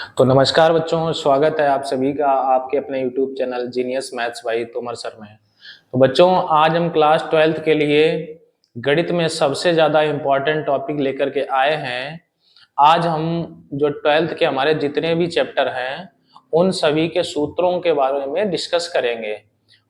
तो नमस्कार बच्चों, स्वागत है आप सभी का आपके अपने YouTube channel genius maths by Tomar sir में। तो बच्चों, आज हम क्लास 12th के लिए गणित में सबसे ज़्यादा इम्पोर्टेंट टॉपिक लेकर के आए हैं। आज हम जो 12th के हमारे जितने भी चैप्टर हैं उन सभी के सूत्रों के बारे में डिस्कस करेंगे।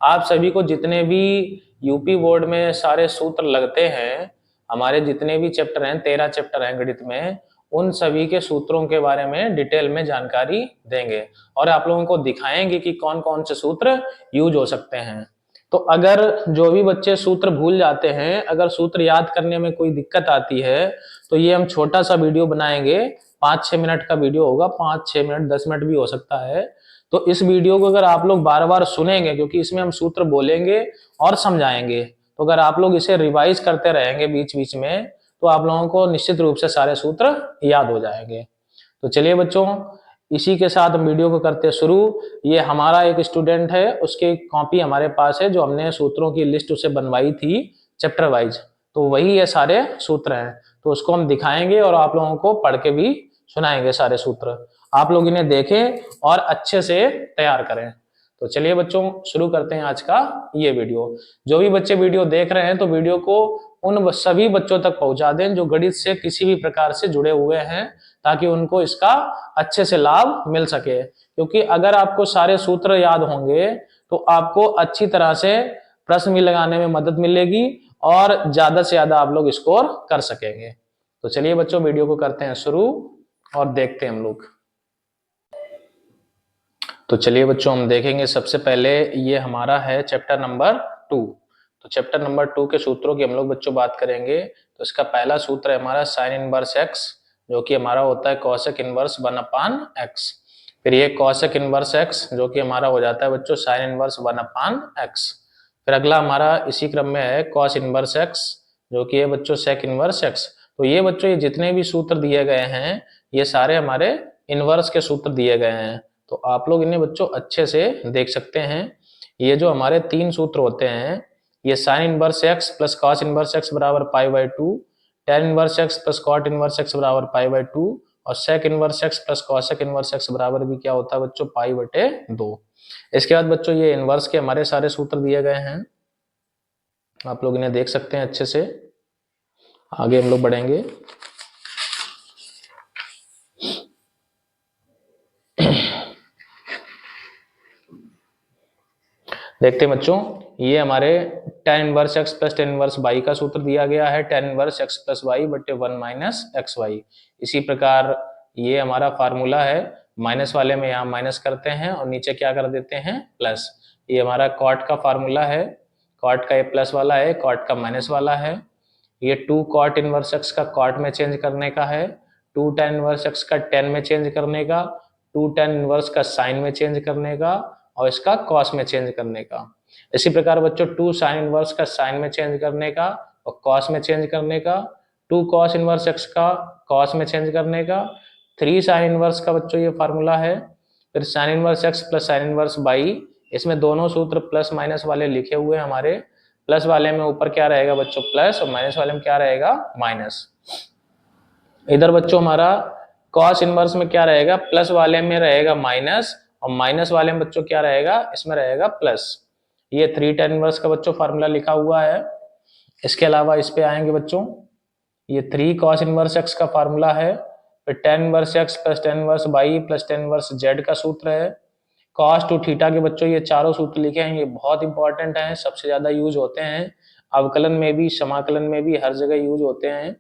आप सभी को जितने भी यूपी बोर्ड में सारे सूत्र लगते हैं, हमारे जितने भी चैप्टर हैं, 13 चैप्टर हैं गणित में, उन सभी के सूत्रों के बारे में डिटेल में जानकारी देंगे और आप लोगों को दिखाएंगे कि कौन कौन से सूत्र यूज हो सकते हैं। तो अगर जो भी बच्चे सूत्र भूल जाते हैं, अगर सूत्र याद करने में कोई दिक्कत आती है, तो ये हम छोटा सा वीडियो बनाएंगे। 5-6 मिनट का वीडियो होगा, 5-6 मिनट 10 मिनट भी हो सकता है। तो इस वीडियो को अगर आप लोग बार बार सुनेंगे, क्योंकि इसमें हम सूत्र बोलेंगे और समझाएंगे, तो अगर आप लोग इसे रिवाइज करते रहेंगे बीच बीच में, तो आप लोगों को निश्चित रूप से सारे सूत्र याद हो जाएंगे। तो चलिए बच्चों, इसी के साथ हम वीडियो को करते शुरू। ये हमारा एक स्टूडेंट है, उसकी कॉपी हमारे पास है, जो हमने सूत्रों की लिस्ट उसे बनवाई थी चैप्टर वाइज, तो वही ये सारे सूत्र हैं। तो उसको हम दिखाएंगे और आप लोगों को पढ़ के भी सुनाएंगे सारे सूत्र। आप लोग इन्हें देखें और अच्छे से तैयार करें। तो चलिए बच्चों, शुरू करते हैं आज का ये वीडियो। जो भी बच्चे वीडियो देख रहे हैं, तो वीडियो को उन सभी बच्चों तक पहुंचा दें जो गणित से किसी भी प्रकार से जुड़े हुए हैं, ताकि उनको इसका अच्छे से लाभ मिल सके। क्योंकि अगर आपको सारे सूत्र याद होंगे तो आपको अच्छी तरह से प्रश्न भी लगाने में मदद मिलेगी और ज्यादा से ज्यादा आप लोग स्कोर कर सकेंगे। तो चलिए बच्चों, वीडियो को करते हैं शुरू और देखते हैं हम लोग। तो चलिए बच्चों, हम देखेंगे सबसे पहले ये हमारा है चैप्टर नंबर 2। तो चैप्टर नंबर 2 के सूत्रों की हम लोग बच्चों बात करेंगे। तो इसका पहला सूत्र है हमारा साइन इनवर्स एक्स, जो कि हमारा होता है कॉसेक इनवर्स 1/x। फिर ये कॉसेक इनवर्स एक्स, जो कि हमारा हो जाता है बच्चों साइन इनवर्स 1/x। फिर अगला हमारा इसी क्रम में है कॉस इनवर्स एक्स, जो कि है बच्चों सेक इनवर्स एक्स। तो ये बच्चों, ये जितने भी सूत्र दिए गए हैं, ये सारे हमारे इनवर्स के सूत्र दिए गए हैं। तो आप लोग इन्हें बच्चों अच्छे से देख सकते हैं। ये जो हमारे 3 सूत्र होते हैं, ये sine inverse x plus cos inverse x बराबर π/2, tan inverse x plus cot inverse x बराबर π/2, और sec inverse x plus cosec inverse x बराबर भी क्या होता है बच्चों π/2। इसके बाद बच्चों ये इनवर्स के हमारे सारे सूत्र दिए गए हैं, आप लोग इन्हें देख सकते हैं अच्छे से। आगे हम लोग बढ़ेंगे। देखते हैं बच्चों, ये हमारे tan inverse x plus tan inverse y का सूत्र दिया गया है, tan inverse x plus y बटे 1 माइनस xy। इसी प्रकार ये हमारा फार्मूला है, माइनस वाले में यहाँ माइनस करते हैं और नीचे क्या कर देते हैं प्लस। ये हमारा कॉट का फार्मूला है, कॉट का ये प्लस वाला है, कॉट का माइनस वाला है। ये 2 कॉट इनवर्स x का कॉट में चेंज करने का है, 2 tan इनवर्स x का tan में चेंज करने का, 2 tan इनवर्स का साइन में चेंज करने का, और इसका कॉस में चेंज करने का। इसी प्रकार बच्चों 2 साइन इनवर्स का साइन में चेंज करने का और कॉस में चेंज करने का, 2 कॉस इनवर्स एक्स का कॉस में चेंज करने का, 3 साइन इनवर्स का बच्चों ये फार्मूला है। फिर sign inverse x plus sine inverse by, इसमें दोनों सूत्र प्लस माइनस वाले लिखे हुए हैं हमारे। प्लस वाले में ऊपर क्या रहेगा बच्चों प्लस, और माइनस वाले में क्या रहेगा माइनस। इधर बच्चों हमारा कॉस इनवर्स में क्या रहेगा, प्लस वाले में रहेगा माइनस, और माइनस वाले में बच्चों क्या रहेगा, इसमें रहेगा प्लस। ये 3 tan इनवर्स का बच्चों फार्मूला लिखा हुआ है। इसके अलावा इस पे आएंगे बच्चों, ये 3 cos इनवर्स x का फार्मूला है। फिर tan inverse x plus tan inverse y plus tan inverse z का सूत्र है। cos टू थीटा के बच्चों ये चारों सूत्र लिखे हैं, ये बहुत इंपॉर्टेंट हैं, सबसे ज्यादा यूज होते हैं। अवकलन में भी, समाकलन में भी, हर जगह यूज होते हैं।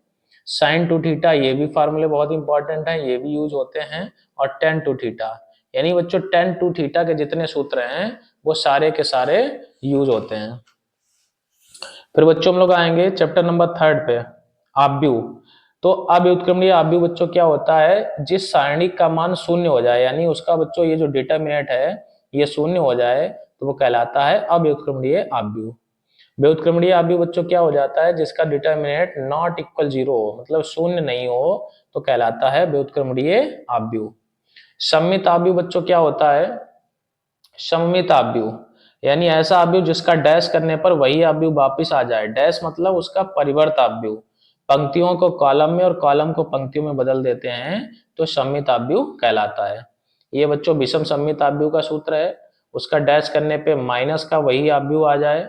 साइन टू थीटा, ये भी फार्मूले बहुत इंपॉर्टेंट हैं, ये भी यूज होते हैं। और tan टू थीटा, यानी बच्चों tan टू थीटा के जितने सूत्र हैं वो सारे के सारे यूज होते हैं। फिर बच्चों हम लोग आएंगे चैप्टर नंबर 3 पे, आव्यूह। तो अव्युत्क्रमणीय आव्यूह बच्चों क्या होता है, जिस सारणिक का मान शून्य हो जाए, यानी उसका बच्चों ये जो डिटरमिनेंट है ये शून्य हो जाए, तो वो कहलाता है अव्युत्क्रमणीय आव्यूह। व्युत्क्रमणीय आव्यूह बच्चों क्या हो जाता है, जिसका डिटरमिनेंट नॉट इक्वल 0 हो, मतलब शून्य नहीं हो, तो कहलाता है व्युत्क्रमणीय आव्यूह। सममित आव्यूह बच्चों क्या होता है, सममित आव्यूह यानी ऐसा आव्यूह जिसका डैश करने पर वही आव्यूह वापिस आ जाए। डैश मतलब उसका परिवर्त आव्यूह। पंक्तियों को कॉलम में और कॉलम को पंक्तियों में बदल देते हैं तो सममित आव्यूह कहलाता है। ये बच्चों विषम सममित आव्यूह का सूत्र है। उसका डैश करने पे माइनस का वही आव्यूह आ जाए।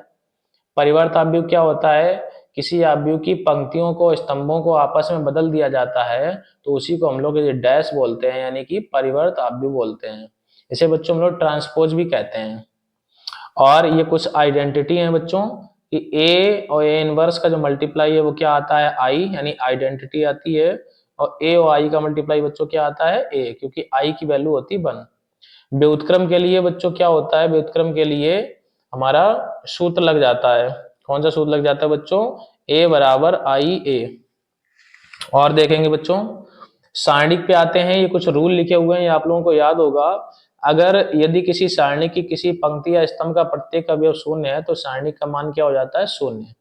परिवर्त आव्यूह क्या होता है? किसी आव्यूह की पंक्तियों को स्तंभों को आपस में बदल दिया जाता है तो उसी को हम लोग डैश बोलते हैं, यानी कि परिवर्त आव्यूह बोलते हैं। इसे बच्चों हम लोग ट्रांसपोज भी कहते हैं। और ये कुछ आइडेंटिटी है बच्चों कि ए और ए इनवर्स का जो मल्टीप्लाई है वो क्या आता है? आई, यानी आइडेंटिटी आती है। और ए और आई का मल्टीप्लाई बच्चों क्या आता है? ए, क्योंकि आई की वैल्यू होती है 1। व्युत्क्रम के लिए बच्चों क्या होता है? व्युत्क्रम के लिए हमारा सूत्र लग जाता है। कौन सा सूत्र लग जाता है बच्चों? ए बराबर आई ए। और देखेंगे बच्चों सारणिक पे आते हैं। ये कुछ रूल लिखे हुए हैं, ये आप लोगों को याद होगा। अगर यदि किसी सारणी की किसी पंक्ति या स्तंभ का प्रत्येक अवयव शून्य है तो सारणी का मान क्या हो जाता है? शून्य।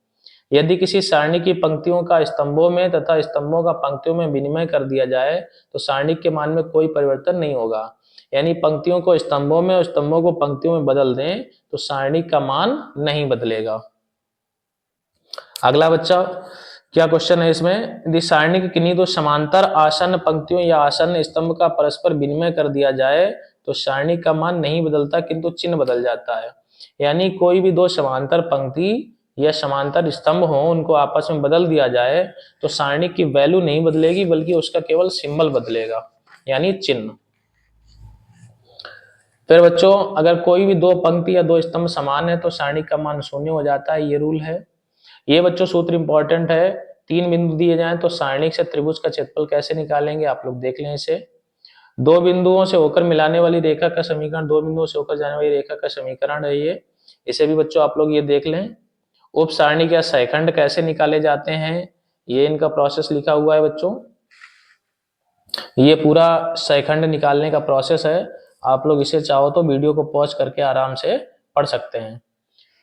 यदि किसी सारणी की पंक्तियों का स्तंभों में तथा स्तंभों का पंक्तियों में विनिमय कर दिया जाए तो सारणी के मान में कोई परिवर्तन नहीं होगा। यानी पंक्तियों को स्तंभों में और स्तंभों को पंक्तियों में बदल दें तो सारणी का मान नहीं बदलेगा। अगला बच्चा क्या क्वेश्चन है इसमें? यदि सारणी की किन्हीं दो समांतर आसन्न पंक्तियों या आसन्न स्तंभ का परस्पर विनिमय कर दिया जाए तो सारणी का मान नहीं बदलता किंतु चिन्ह बदल जाता है। यानी कोई भी दो समांतर पंक्ति या समांतर स्तंभ हो, उनको आपस में बदल दिया जाए तो सारणी की वैल्यू नहीं बदलेगी बल्कि उसका केवल सिंबल बदलेगा, यानी चिन्ह। फिर बच्चों अगर कोई भी दो पंक्ति या दो स्तंभ समान है तो सारणी का मान शून्य हो जाता है, ये रूल है। ये बच्चों सूत्र इंपॉर्टेंट है। 3 बिंदु दिए जाएं तो सारणिक से त्रिभुज का क्षेत्रफल कैसे निकालेंगे, आप लोग देख लें इसे। दो बिंदुओं से होकर मिलाने वाली रेखा का समीकरण, दो बिंदुओं से होकर जाने वाली रेखा का समीकरण है ये। इसे भी बच्चों आप लोग ये देख लें। उप सारणिक या सहखंड कैसे निकाले जाते हैं, ये इनका प्रोसेस लिखा हुआ है बच्चों। ये पूरा सहखंड निकालने का प्रोसेस है। आप लोग इसे चाहो तो वीडियो को पॉज करके आराम से पढ़ सकते हैं।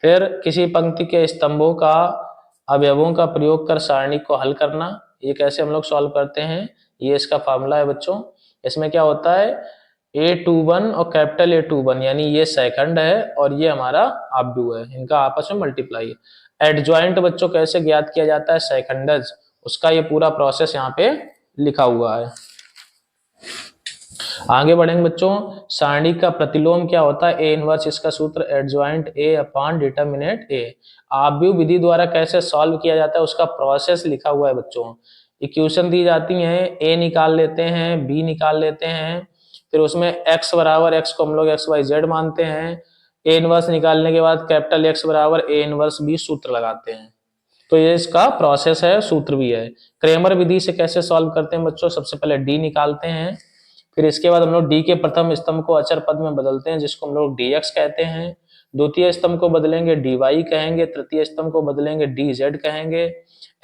फिर किसी पंक्ति के स्तंभों का अवयवों का प्रयोग कर सारणी को हल करना, ये कैसे हम लोग सॉल्व करते हैं, ये इसका फार्मूला है बच्चों। इसमें क्या होता है? A21 और कैपिटल A21, यानी ये सहखंड है और ये हमारा आव्यूह है, इनका आपस में मल्टीप्लाई है। एडजॉइंट बच्चों कैसे ज्ञात किया जाता है? सहखंडज, उसका ये पूरा प्रोसेस यहाँ पे लिखा हुआ है। आगे बढ़ेंगे बच्चों। सारणी का प्रतिलोम क्या होता है? ए इनवर्स, इसका सूत्र adjoint A upon determinant A. आव्यूह विधि द्वारा कैसे सॉल्व किया जाता है उसका प्रोसेस लिखा हुआ है बच्चों। इक्वेशन दी जाती है, ए निकाल लेते हैं, बी निकाल लेते हैं, फिर उसमें x बराबर, x को हम लोग एक्स वाई जेड मानते हैं। ए इनवर्स निकालने के बाद कैपिटल एक्स बराबर ए इनवर्स बी सूत्र लगाते हैं। तो ये इसका प्रोसेस है, सूत्र भी है। क्रेमर विधि से कैसे सॉल्व करते हैं बच्चों? सबसे पहले डी निकालते हैं, फिर इसके बाद हम लोग डी के प्रथम स्तंभ को अचर पद में बदलते हैं जिसको हम लोग dx कहते हैं। द्वितीय स्तंभ को बदलेंगे dy कहेंगे, तृतीय स्तंभ को बदलेंगे dz कहेंगे।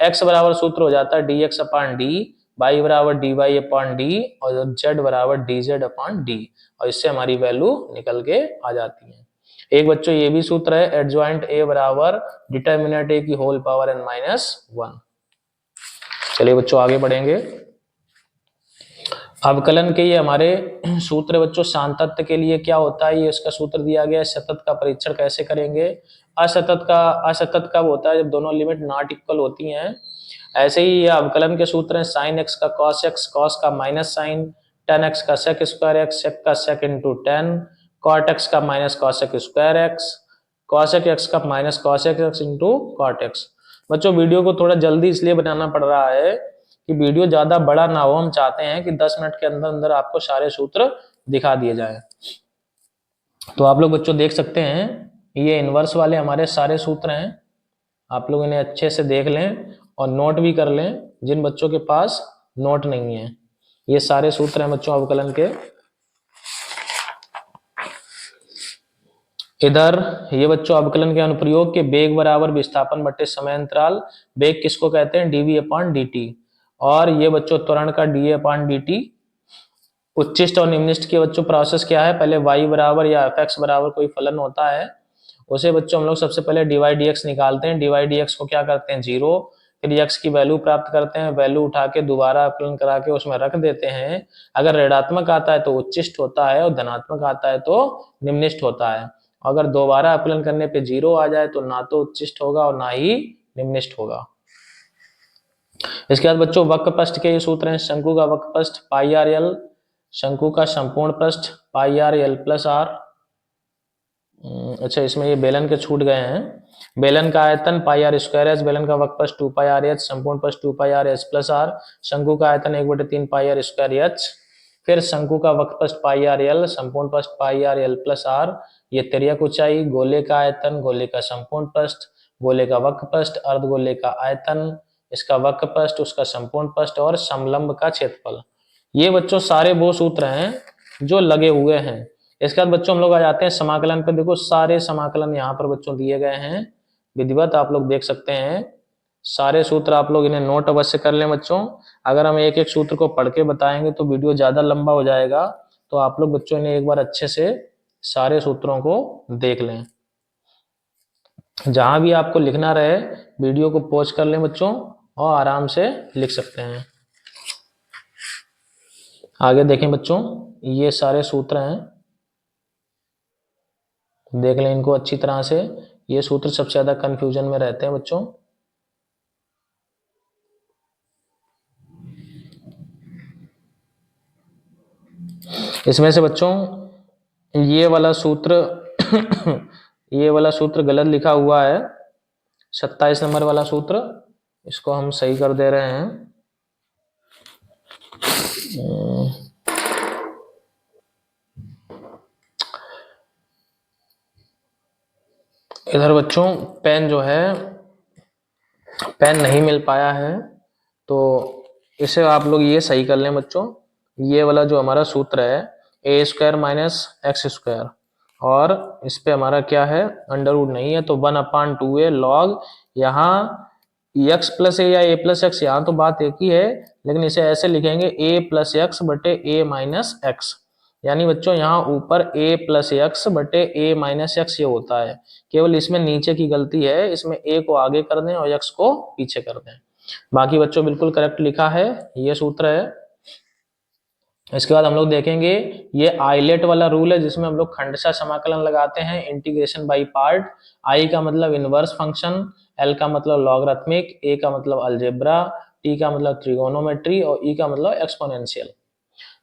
x बराबर सूत्र हो जाता है dx अपॉन डी, y बराबर dy अपॉन डी और z बराबर dz अपॉन डी, और इससे हमारी वैल्यू निकल के आ जाती है। एक बच्चों ये भी सूत्र है, एडजॉइंट a बराबर डिटरमिनेंट a की होल पावर n-1। चलिए बच्चों आगे बढ़ेंगे। अवकलन के ये हमारे सूत्र बच्चों। सातत्य के लिए क्या होता है, ये इसका सूत्र दिया गया है। सतत का परीक्षण कैसे करेंगे? असतत कब होता है? जब दोनों लिमिट नॉट इक्वल होती हैं। ऐसे ही ये अवकलन के सूत्र हैं। साइन एक्स का कॉस एक्स, कॉस का माइनस साइन, टेन एक्स का सेक स्क्वायर एक्स, सेक का sec into tan, cot x का minus cosec square x, cosec x का minus cosec x into cot x. बच्चों वीडियो को थोड़ा जल्दी इसलिए बनाना पड़ रहा है कि वीडियो ज्यादा बड़ा ना हो। हम चाहते हैं कि 10 मिनट के अंदर अंदर आपको सारे सूत्र दिखा दिए जाएं। तो आप लोग बच्चों देख सकते हैं ये इनवर्स वाले हमारे सारे सूत्र हैं। आप लोग इन्हें अच्छे से देख लें और नोट भी कर लें जिन बच्चों के पास नोट नहीं है। ये सारे सूत्र हैं बच्चों अवकलन के। इधर ये बच्चों अवकलन के अनुप्रयोग के बेग बराबर विस्थापन बटे समय अंतराल। बेग किसको कहते हैं? Dv upon dt। और ये बच्चों त्वरण का डी अपॉन dt। उच्चिष्ट और निम्निष्ट के बच्चों प्रोसेस क्या है? पहले y बराबर या fx बराबर कोई फलन होता है, उसे बच्चों हम लोग सबसे पहले dy dx निकालते हैं। dy dx को क्या करते हैं? 0। फिर x की वैल्यू प्राप्त करते हैं, वैल्यू उठा के दोबारा अवकलन करा के उसमें रख देते हैं। अगर ऋणात्मक आता है तो उच्चिष्ट होता है और धनात्मक आता है तो निम्निष्ट होता है। अगर दोबारा अवकलन करने पे 0 आ जाए तो ना तो उच्चिष्ट होगा और ना ही निम्निष्ट होगा। इसके बाद बच्चों वक्र पृष्ठ के ये सूत्र हैं। शंकु का वक्र पृष्ठ पाई आर एल, शंकु का संपूर्ण पृष्ठ पाई आर एल प्लस आर। अच्छा, इसमें ये बेलन के छूट गए हैं। बेलन का आयतन पाई आर स्क्वायर एच, बेलन का वक्र पृष्ठ 2 पाई आर एच, संपूर्ण पृष्ठ 2 पाई आर एच प्लस आर। शंकु का आयतन 1/3 पाई आर स्क्वायर एच। फिर शंकु का वक्र पृष्ठ पाई आर एल, संपूर्ण पृष्ठ पाई आर एल प्लस आर। ये तिर्यक ऊंचाई, गोले का आयतन, गोले का संपूर्ण पृष्ठ, गोले का वक्र पृष्ठ, अर्धगोले का आयतन, इसका वक्र पृष्ठ, उसका संपूर्ण पृष्ठ और समलंब का क्षेत्रफल। ये बच्चों सारे वो सूत्र हैं जो लगे हुए हैं। इसके बाद बच्चों हम लोग आ जाते हैं समाकलन पे। देखो सारे समाकलन यहाँ पर बच्चों दिए गए हैं विधिवत, आप लोग देख सकते हैं। सारे सूत्र आप लोग इन्हें नोट अवश्य कर लें बच्चों। अगर हम एक एक सूत्र को पढ़ के बताएंगे तो वीडियो ज्यादा लंबा हो जाएगा, तो आप लोग बच्चों ने एक बार अच्छे से सारे सूत्रों को देख लें। जहां भी आपको लिखना रहे वीडियो को पॉज कर लें बच्चों और आराम से लिख सकते हैं। आगे देखें बच्चों, ये सारे सूत्र हैं, देख लें इनको अच्छी तरह से। ये सूत्र सबसे ज्यादा कंफ्यूजन में रहते हैं बच्चों। इसमें से बच्चों ये वाला सूत्र ये वाला सूत्र गलत लिखा हुआ है, 27 नंबर वाला सूत्र, इसको हम सही कर दे रहे हैं। इधर बच्चों पेन जो है, पेन नहीं मिल पाया है, तो इसे आप लोग ये सही कर लें बच्चों। ये वाला जो हमारा सूत्र है ए स्क्वायर माइनस एक्स स्क्वायर, और इस पे हमारा क्या है, अंडर रूट नहीं है तो 1/2a लॉग, यहाँ एक्स प्लस ए या ए प्लस एक्स, यहाँ तो बात एक ही है, लेकिन इसे ऐसे लिखेंगे ए प्लस एक्स बटे ए माइनस एक्स। यानी बच्चों यहाँ ऊपर a प्लस एक्स बटे ए माइनस एक्स ये होता है, केवल इसमें नीचे की गलती है, इसमें a को आगे कर दें और x को पीछे कर दें। बाकी बच्चों बिल्कुल करेक्ट लिखा है, ये सूत्र है। इसके बाद हम लोग देखेंगे ये आइलेट वाला रूल है, जिसमें हम लोग खंडशः समाकलन लगाते हैं, इंटीग्रेशन बाय पार्ट। आई का मतलब इनवर्स फंक्शन, एल का मतलब लॉगरिथमिक, ए का मतलब अलजेब्रा, टी का मतलब ट्रिगोनोमेट्री और ई का मतलब एक्सपोनेंशियल।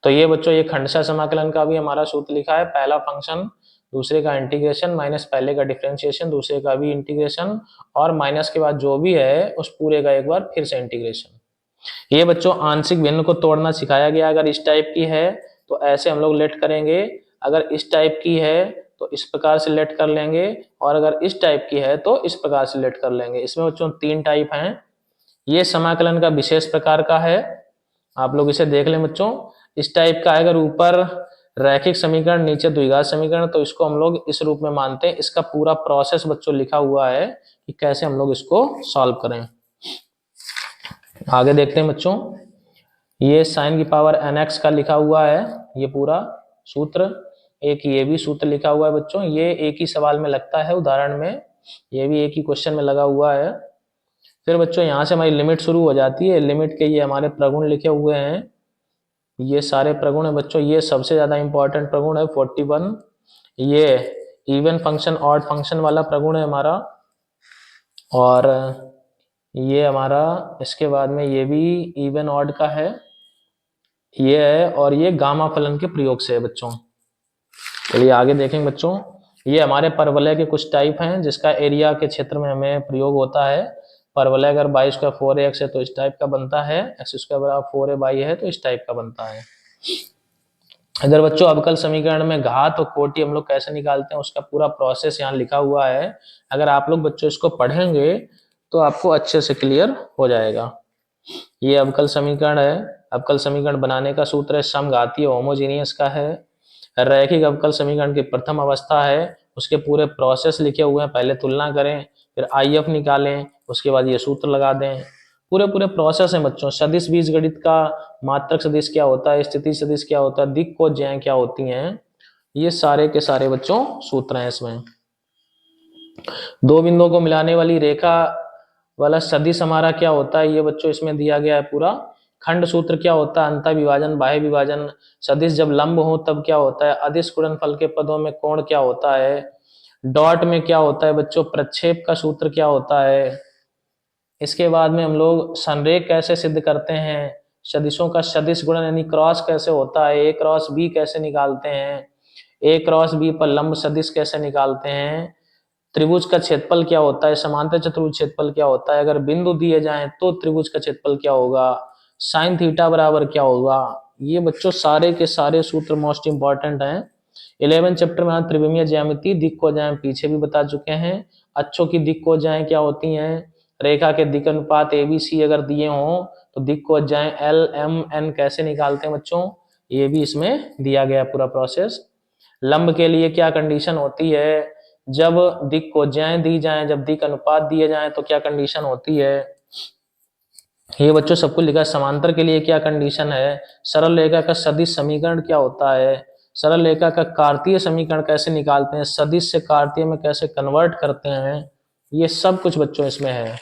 तो ये बच्चों ये खंडशः समाकलन का भी हमारा सूत्र लिखा है, पहला फंक्शन, दूसरे का इंटीग्रेशन माइनस पहले का डिफरेंशिएशन, दूसरे का भी इंटीग्रेशन, और माइनस के बाद जो भी है उस पूरे का एक बार फिर से इंटीग्रेशन। ये बच्चों आंशिक भिन्न को तोड़ना सिखाया गया। अगर इस टाइप की है तो ऐसे हम लोग लेट करेंगे, अगर इस टाइप की है तो इस प्रकार से लेट कर लेंगे, और अगर इस टाइप की है तो इस प्रकार से लेट कर लेंगे। इसमें बच्चों 3 टाइप हैं। ये समाकलन का विशेष प्रकार का है, आप लोग इसे देख लें बच्चों। इस टाइप का है, अगर ऊपर रैखिक समीकरण नीचे द्विघात समीकरण, तो इसको हम लोग इस रूप में मानते हैं। इसका पूरा प्रोसेस बच्चों लिखा हुआ है कि कैसे हम लोग इसको सॉल्व करें। आगे देखते हैं बच्चों, ये साइन की पावर nx का लिखा हुआ है ये पूरा सूत्र। एक ये भी सूत्र लिखा हुआ है बच्चों, ये एक ही सवाल में लगता है, उदाहरण में ये भी एक ही क्वेश्चन में लगा हुआ है। फिर बच्चों यहाँ से हमारी लिमिट शुरू हो जाती है। लिमिट के ये हमारे प्रगुण लिखे हुए हैं, ये सारे प्रगुण है बच्चों। ये सबसे ज्यादा इंपॉर्टेंट प्रगुण है 41, ये इवन फंक्शन ऑड फंक्शन वाला प्रगुण है हमारा, और ये हमारा इसके बाद में ये भी इवन ऑड का है, ये है, और ये गामा फलन के प्रयोग से है बच्चों। चलिए आगे देखेंगे बच्चों, ये हमारे परवलय के कुछ टाइप हैं जिसका एरिया के क्षेत्र में हमें प्रयोग होता है। परवलय अगर 22 4x है तो इस टाइप का बनता है, x² बराबर 4a है तो इस टाइप का बनता है। इधर बच्चों अवकल समीकरण में घात और कोटि हम लोग कैसे निकालते हैं उसका पूरा प्रोसेस यहाँ लिखा हुआ है। अगर आप लोग बच्चों इसको पढ़ेंगे तो आपको अच्छे से क्लियर हो जाएगा। ये अवकल समीकरण है, अवकल समीकरण बनाने का सूत्र है समघातीय होमोजीनियस का है। रैखिक अवकल समीकरण की प्रथम अवस्था है, उसके पूरे प्रोसेस लिखे हुए हैं, पहले तुलना करें, फिर IF निकालें, उसके बाद ये सूत्र लगा दें। पूरे पूरे प्रोसेस है बच्चों। सदिश बीजगणित का मात्रक सदिश क्या होता है, स्थिति सदिश क्या होता है, दिक् कोश ज्याएं क्या होती हैं, ये सारे के सारे बच्चों सूत्र हैं इसमें। दो बिंदुओं को मिलाने वाली रेखा वाला सदिश हमारा क्या होता है, ये बच्चों इसमें दिया गया है पूरा। खंड सूत्र क्या होता है, अंतः विभाजन, बाह्य विभाजन। सदिश जब लंब हो तब क्या होता है, अदिश गुणनफल के पदों में कोण क्या होता है, डॉट में क्या होता है बच्चों, प्रक्षेप का सूत्र क्या होता है, इसके बाद में हम लोग संरेख कैसे सिद्ध करते हैं, सदिशों का सदिश गुणन यानी क्रॉस कैसे होता है, ए क्रॉस बी कैसे निकालते हैं, ए क्रॉस बी पर लंब सदिश कैसे निकालते हैं, त्रिभुज का क्षेत्रफल क्या होता है, समांतर चतुर्भुज क्षेत्रफल क्या होता है, अगर बिंदु दिए जाएं तो त्रिभुज का क्षेत्रफल क्या होगा, साइन थीटा बराबर क्या होगा। ये बच्चों सारे के सारे सूत्र मोस्ट इंपॉर्टेंट हैं। 11 चैप्टर में त्रिविमीय ज्यामिति, दिक् को जाए पीछे भी बता चुके हैं। अक्षों की दिक् को जाए क्या होती हैं, रेखा के दिक् अनुपात ABC अगर दिए हों तो दिक् को जाए LMN कैसे निकालते हैं बच्चों, ये भी इसमें दिया गया पूरा प्रोसेस। लंब के लिए क्या कंडीशन होती है, जब दिक् को जाए दी जाए, जब दिक् अनुपात दिए जाए तो क्या कंडीशन होती है, ये बच्चों सबको लिखा। समांतर के लिए क्या कंडीशन है, सरल रेखा का सदिश समीकरण क्या होता है, सरल रेखा का कार्तीय समीकरण कैसे निकालते हैं, सदिश से कार्तीय में कैसे कन्वर्ट करते हैं, ये सब कुछ बच्चों इसमें है।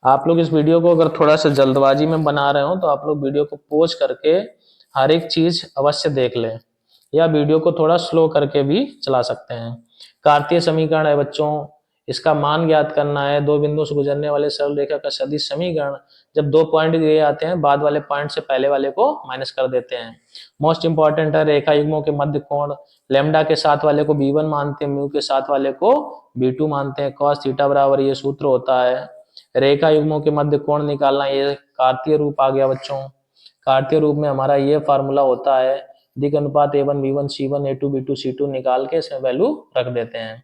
आप लोग इस वीडियो को अगर थोड़ा सा जल्दबाजी में बना रहे हो तो आप लोग वीडियो को पॉज करके हर एक चीज अवश्य देख लें, या वीडियो को थोड़ा स्लो करके भी चला सकते हैं। कार्तीय समीकरण है बच्चों, इसका मान ज्ञात करना है। दो बिंदुओं से गुजरने वाले सरल रेखा का सदिश समीकरण, जब दो पॉइंट दिए जाते हैं बाद वाले पॉइंट से पहले वाले को माइनस कर देते हैं। मोस्ट इंपॉर्टेंट है रेखा युग्मों के मध्य कोण, लेमडा के साथ वाले को B1 मानते हैं, म्यू के साथ वाले को B2 मानते हैं। कॉस थीटा बराबर ये सूत्र होता है। रेखा युग्मों के मध्य कोण निकालना, ये कार्तीय रूप आ गया बच्चों। कार्तीय रूप में हमारा ये फार्मूला होता है, दिक् अनुपात A1 B1 C1 A2 B2 C2 निकाल के इसमें वैल्यू रख देते हैं।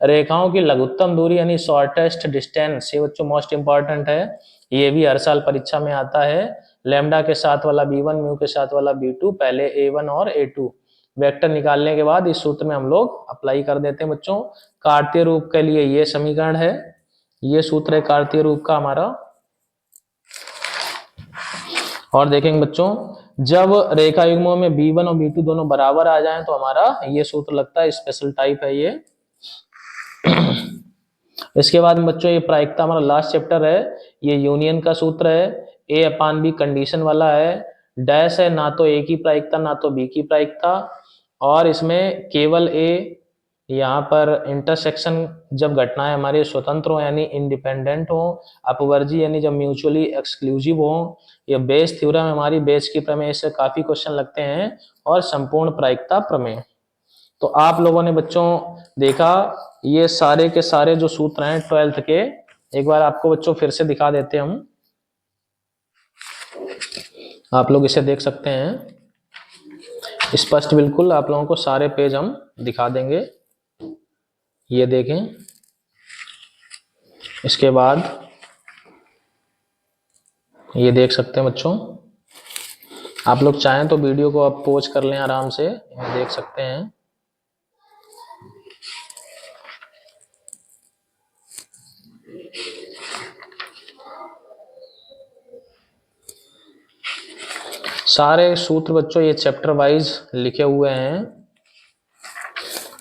रेखाओं की लघुत्तम दूरी यानी शॉर्टेस्ट डिस्टेंस, ये बच्चों मोस्ट इंपॉर्टेंट है, ये भी हर साल परीक्षा में आता है। लैम्डा के साथ वाला B1, म्यू के साथ वाला B2, पहले A1 और A2 वेक्टर निकालने के बाद इस सूत्र में हम लोग अप्लाई कर देते हैं बच्चों। कार्तीय रूप के लिए ये समीकरण है, ये सूत्र है कार्तीय रूप का हमारा। और देखेंगे बच्चों, जब रेखा युग्मों में B1 और B2 दोनों बराबर आ जाएं तो हमारा ये सूत्र लगता है, स्पेशल टाइप है ये। इसके बाद बच्चों ये प्रायिकता हमारा लास्ट चैप्टर है, ये यूनियन का सूत्र है। A/B कंडीशन वाला है, डैश है, ना तो A की प्रायिकता ना तो B की प्रायिकता, और इसमें केवल A, यहाँ पर इंटरसेक्शन जब घटनाएं हमारी स्वतंत्र हो यानी इंडिपेंडेंट हो, अपवर्जी यानी जब म्यूचुअली एक्सक्लूसिव हो, ये बेस थ्योरम हमारी बेस की प्रमेय से काफी क्वेश्चन लगते हैं, और संपूर्ण प्रायिकता प्रमेय। तो आप लोगों ने बच्चों देखा ये सारे के सारे जो सूत्र हैं 12th के, एक बार आपको बच्चों फिर से दिखा देते हैं हम, आप लोग इसे देख सकते हैं स्पष्ट बिल्कुल, आप लोगों को सारे पेज हम दिखा देंगे, ये देखें। इसके बाद ये देख सकते हैं बच्चों, आप लोग चाहें तो वीडियो को आप पॉज कर लें आराम से, ये देख सकते हैं। सारे सूत्र बच्चों ये चैप्टर वाइज लिखे हुए हैं,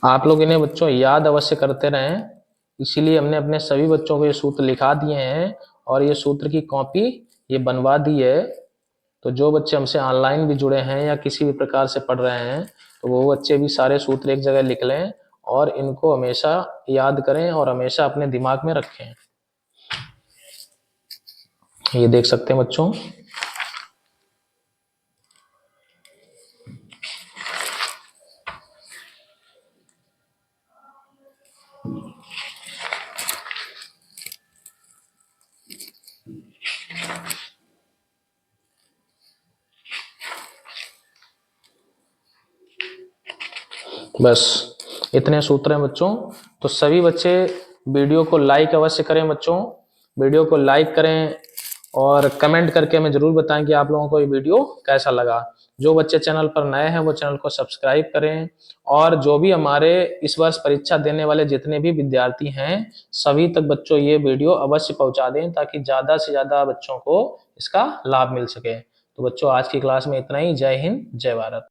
आप लोग इन्हें बच्चों याद अवश्य करते रहें, इसीलिए हमने अपने सभी बच्चों को ये सूत्र लिखा दिए हैं और ये सूत्र की कॉपी ये बनवा दी है। तो जो बच्चे हमसे ऑनलाइन भी जुड़े हैं या किसी भी प्रकार से पढ़ रहे हैं तो वो बच्चे भी सारे सूत्र एक जगह लिख लें और इनको हमेशा याद करें और हमेशा अपने दिमाग में रखें। ये देख सकते हैं बच्चों, बस इतने सूत्र हैं बच्चों। तो सभी बच्चे वीडियो को लाइक अवश्य करें बच्चों, वीडियो को लाइक करें और कमेंट करके हमें जरूर बताएं कि आप लोगों को ये वीडियो कैसा लगा। जो बच्चे चैनल पर नए हैं वो चैनल को सब्सक्राइब करें, और जो भी हमारे इस वर्ष परीक्षा देने वाले जितने भी विद्यार्थी हैं सभी तक बच्चों ये वीडियो अवश्य पहुंचा दें ताकि ज्यादा से ज्यादा बच्चों को इसका लाभ मिल सके। तो बच्चों आज की क्लास में इतना ही। जय हिंद, जय भारत।